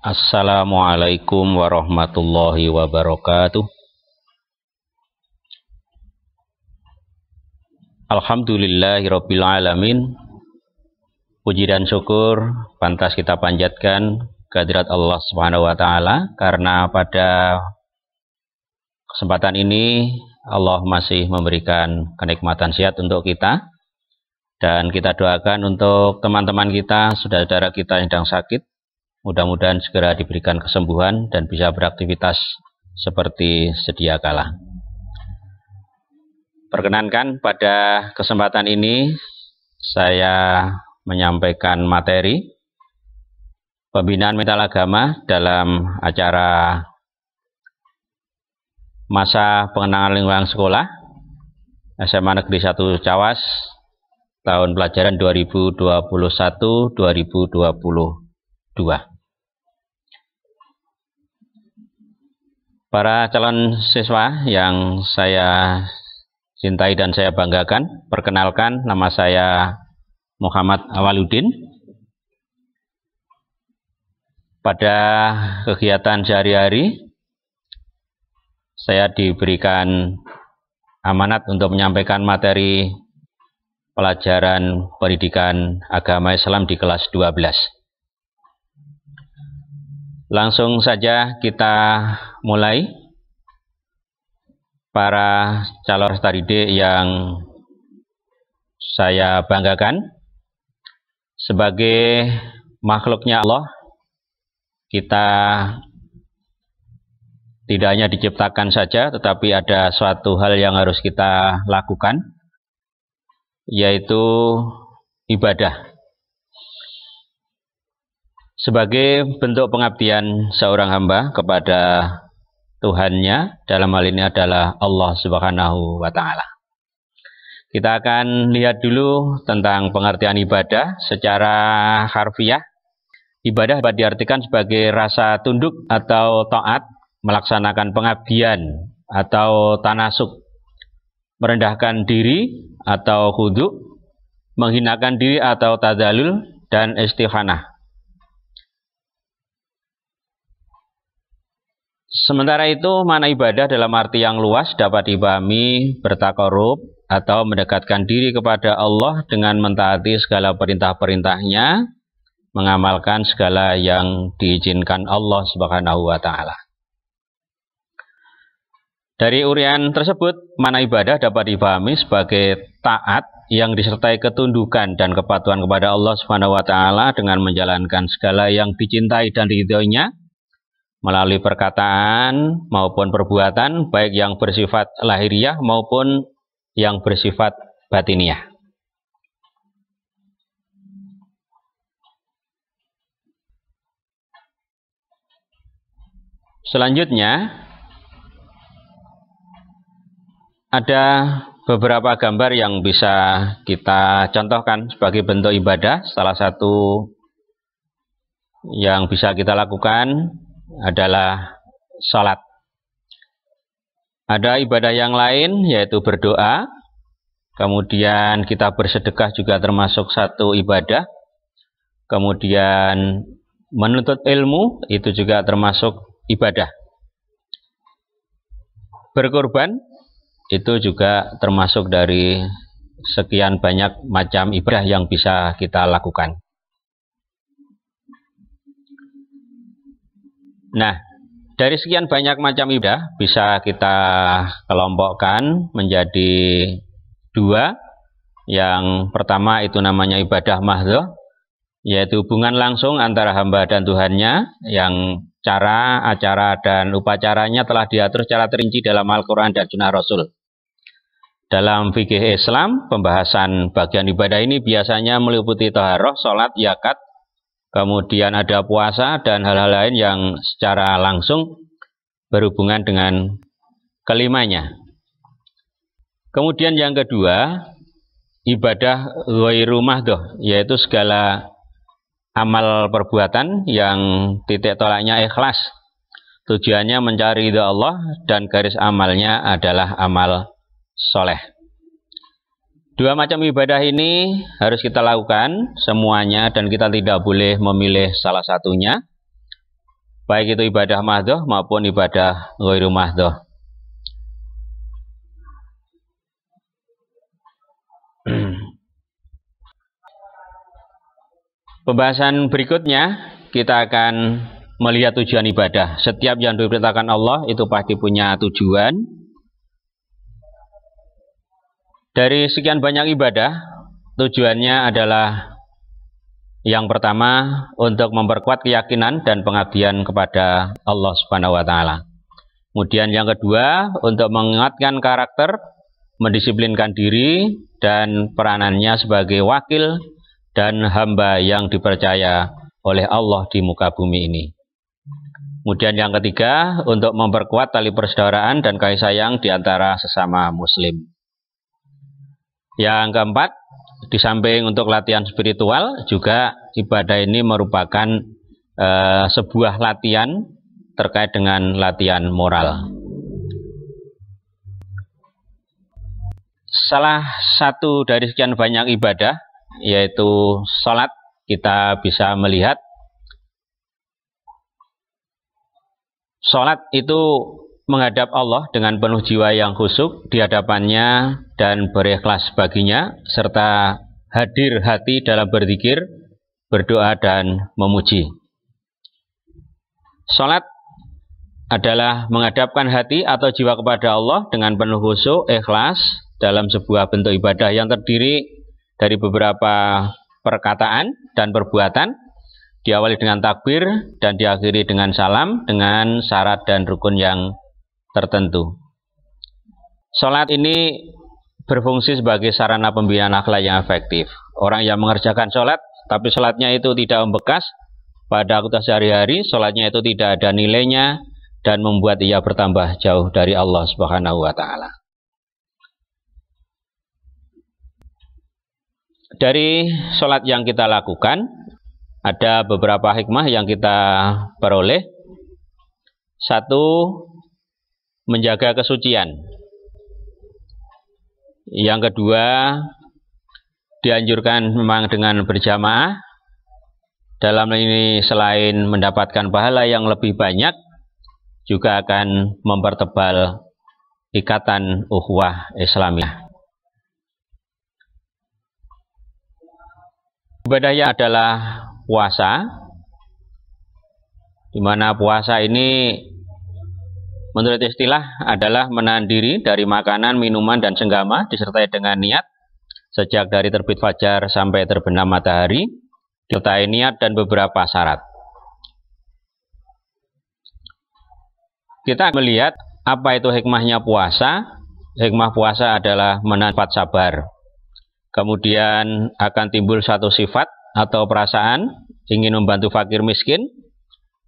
Assalamualaikum warahmatullahi wabarakatuh. Alhamdulillahirabbil alamin. Puji dan syukur pantas kita panjatkan kehadirat Allah Subhanahu wa taala karena pada kesempatan ini Allah masih memberikan kenikmatan sehat untuk kita, dan kita doakan untuk teman-teman kita, saudara-saudara kita yang sedang sakit, mudah-mudahan segera diberikan kesembuhan dan bisa beraktivitas seperti sedia kala. Perkenankan pada kesempatan ini saya menyampaikan materi pembinaan mental agama dalam acara masa pengenalan lingkungan sekolah SMA Negeri 1 Cawas tahun pelajaran 2021-2022. Para calon siswa yang saya cintai dan saya banggakan, perkenalkan, nama saya Muhammad Awaludin. Pada kegiatan sehari-hari, saya diberikan amanat untuk menyampaikan materi pelajaran pendidikan agama Islam di kelas 12. Langsung saja kita mulai. Para calon peserta didik yang saya banggakan, sebagai makhluknya Allah, kita tidak hanya diciptakan saja, tetapi ada suatu hal yang harus kita lakukan, yaitu ibadah. Sebagai bentuk pengabdian seorang hamba kepada Tuhannya, dalam hal ini adalah Allah Subhanahu wa taala. Kita akan lihat dulu tentang pengertian ibadah secara harfiah. Ibadah dapat diartikan sebagai rasa tunduk atau taat, melaksanakan pengabdian atau tanasuk, merendahkan diri atau khudu', menghinakan diri atau tadzalul, dan istighanah. Sementara itu, makna ibadah dalam arti yang luas dapat dipahami bertaqarrub atau mendekatkan diri kepada Allah dengan mentaati segala perintah-perintahnya, mengamalkan segala yang diizinkan Allah Subhanahu wa taala. Dari uraian tersebut, makna ibadah dapat dipahami sebagai taat yang disertai ketundukan dan kepatuhan kepada Allah Subhanahu wa taala dengan menjalankan segala yang dicintai dan diridhoinya melalui perkataan maupun perbuatan, baik yang bersifat lahiriah maupun yang bersifat batiniah. Selanjutnya, ada beberapa gambar yang bisa kita contohkan sebagai bentuk ibadah. Salah satu yang bisa kita lakukan adalah sholat. Ada ibadah yang lain, yaitu berdoa. Kemudian kita bersedekah juga termasuk satu ibadah. Kemudian menuntut ilmu, itu juga termasuk ibadah. Berkorban, itu juga termasuk dari sekian banyak macam ibadah yang bisa kita lakukan. Nah, dari sekian banyak macam ibadah bisa kita kelompokkan menjadi dua. Yang pertama itu namanya ibadah mahdhah, yaitu hubungan langsung antara hamba dan Tuhannya, yang cara, acara, dan upacaranya telah diatur secara terinci dalam Al-Quran dan Sunnah Rasul. Dalam fikih Islam, pembahasan bagian ibadah ini biasanya meliputi taharah, sholat, zakat, kemudian ada puasa dan hal-hal lain yang secara langsung berhubungan dengan kelimanya. Kemudian yang kedua, ibadah ghairu mahdhah, yaitu segala amal perbuatan yang titik tolaknya ikhlas. Tujuannya mencari ridha Allah dan garis amalnya adalah amal soleh. Dua macam ibadah ini harus kita lakukan semuanya dan kita tidak boleh memilih salah satunya. baik itu ibadah mahdhah maupun ibadah ghairu mahdhah. Pembahasan berikutnya kita akan melihat tujuan ibadah. Setiap yang diperintahkan Allah itu pasti punya tujuan. Dari sekian banyak ibadah, tujuannya adalah yang pertama untuk memperkuat keyakinan dan pengabdian kepada Allah Subhanahu wa taala. Kemudian yang kedua untuk menguatkan karakter, mendisiplinkan diri dan peranannya sebagai wakil dan hamba yang dipercaya oleh Allah di muka bumi ini. Kemudian yang ketiga untuk memperkuat tali persaudaraan dan kasih sayang di antara sesama muslim. Yang keempat, di samping untuk latihan spiritual, juga ibadah ini merupakan sebuah latihan terkait dengan latihan moral. Salah satu dari sekian banyak ibadah, yaitu sholat, kita bisa melihat sholat itu menghadap Allah dengan penuh jiwa yang khusyuk di hadapannya dan berikhlas baginya, serta hadir hati dalam berzikir, berdoa dan memuji. Sholat adalah menghadapkan hati atau jiwa kepada Allah dengan penuh khusyuk, ikhlas dalam sebuah bentuk ibadah yang terdiri dari beberapa perkataan dan perbuatan, diawali dengan takbir dan diakhiri dengan salam dengan syarat dan rukun yang tertentu. Sholat ini berfungsi sebagai sarana pembinaan akhlak yang efektif. Orang yang mengerjakan sholat, tapi sholatnya itu tidak membekas pada aktivitas sehari-hari, sholatnya itu tidak ada nilainya dan membuat ia bertambah jauh dari Allah Subhanahu wa taala. Dari sholat yang kita lakukan, ada beberapa hikmah yang kita peroleh. Satu, menjaga kesucian. Yang kedua, dianjurkan memang dengan berjamaah. Dalam ini selain mendapatkan pahala yang lebih banyak, juga akan mempertebal ikatan ukhuwah Islamiyah. Ibadahnya adalah puasa, di mana puasa ini menurut istilah adalah menahan diri dari makanan, minuman, dan senggama disertai dengan niat sejak dari terbit fajar sampai terbenam matahari, disertai niat dan beberapa syarat. Kita melihat apa itu hikmahnya puasa. Hikmah puasa adalah menahan sabar. Kemudian akan timbul satu sifat atau perasaan ingin membantu fakir miskin.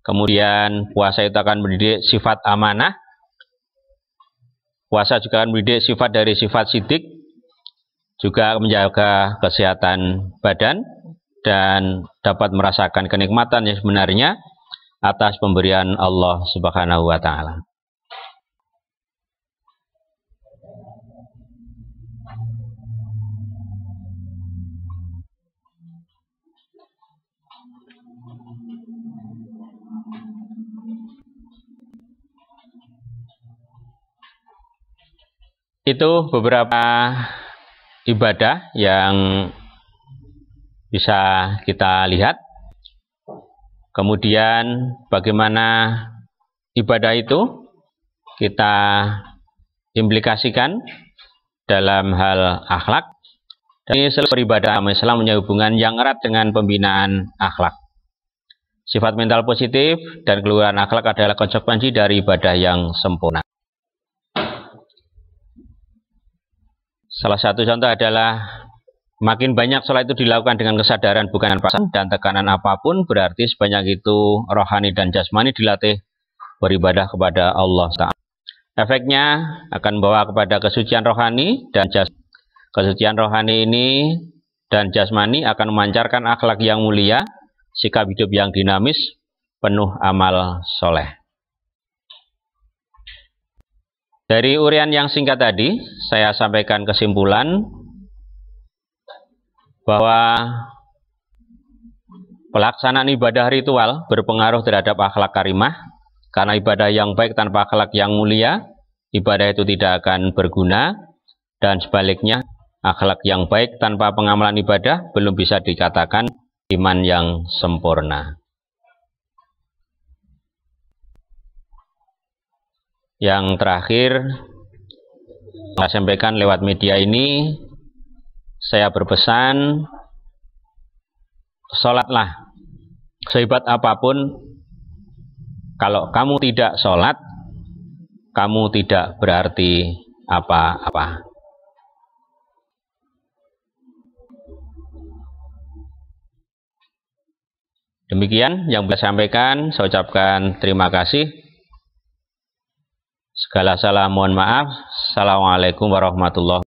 Kemudian puasa itu akan mendidik sifat amanah. Puasa juga akan mendidik sifat dari sifat sidik. Juga menjaga kesehatan badan dan dapat merasakan kenikmatan yang sebenarnya atas pemberian Allah Subhanahu wa taala. Itu beberapa ibadah yang bisa kita lihat. Kemudian bagaimana ibadah itu kita implikasikan dalam hal akhlak. Dan seluruh beribadah Islam punya hubungan yang erat dengan pembinaan akhlak. Sifat mental positif dan keluhuran akhlak adalah konsekuensi dari ibadah yang sempurna. Salah satu contoh adalah makin banyak sholat itu dilakukan dengan kesadaran bukan paksaan dan tekanan apapun, berarti sebanyak itu rohani dan jasmani dilatih beribadah kepada Allah Ta'ala. Efeknya akan membawa kepada kesucian rohani dan jasmani. Kesucian rohani ini dan jasmani akan memancarkan akhlak yang mulia, sikap hidup yang dinamis, penuh amal soleh. Dari uraian yang singkat tadi, saya sampaikan kesimpulan bahwa Pelaksanaan ibadah ritual berpengaruh terhadap akhlak karimah, karena ibadah yang baik tanpa akhlak yang mulia, ibadah itu tidak akan berguna, dan sebaliknya, akhlak yang baik tanpa pengamalan ibadah belum bisa dikatakan iman yang sempurna. Yang terakhir, saya sampaikan lewat media ini, saya berpesan, sholatlah sehebat apapun, kalau kamu tidak sholat, kamu tidak berarti apa-apa. Demikian yang bisa saya sampaikan, saya ucapkan terima kasih. Segala salah mohon maaf. Assalamualaikum warahmatullahi wabarakatuh.